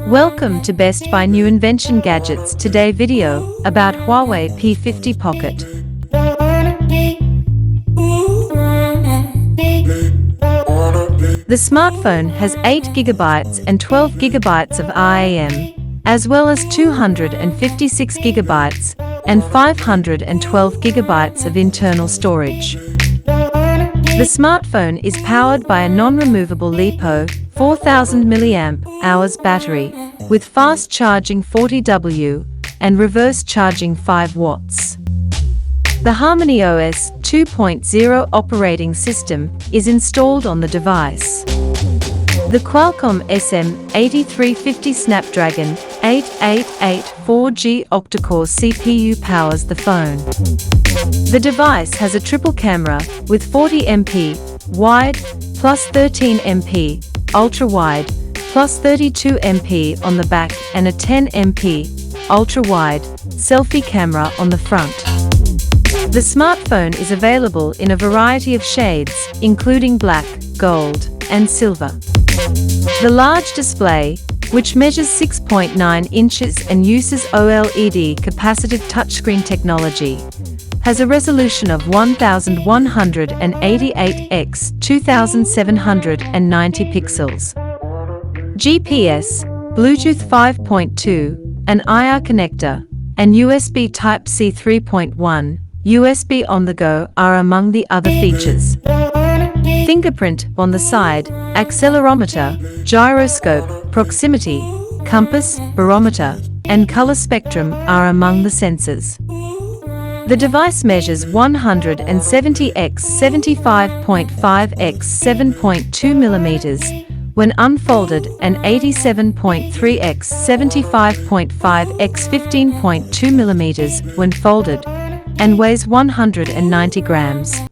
Welcome to Best Buy New Invention Gadgets. Today video about Huawei P50 Pocket. The smartphone has 8 GB and 12 GB of RAM, as well as 256 GB and 512 GB of internal storage. The smartphone is powered by a non-removable LiPo 4000 mAh battery with fast charging 40W and reverse charging 5 watts. The HarmonyOS 2.0 operating system is installed on the device. The Qualcomm SM8350 Snapdragon 8884G Octa-core CPU powers the phone. The device has a triple camera with 40MP wide plus 13MP ultra-wide plus 32MP on the back and a 10MP ultra-wide selfie camera on the front. The smartphone is available in a variety of shades, including black, gold, and silver. The large display, which measures 6.9 inches and uses OLED capacitive touchscreen technology, has a resolution of 1188 x 2790 pixels. GPS, Bluetooth 5.2, an IR connector, and USB Type-C 3.1, USB on the go are among the other features. Fingerprint on the side, accelerometer, gyroscope, proximity, compass, barometer, and color spectrum are among the sensors. The device measures 170 x 75.5 x 7.2 millimeters when unfolded and 87.3 x 75.5 x 15.2 millimeters when folded, and weighs 190 grams.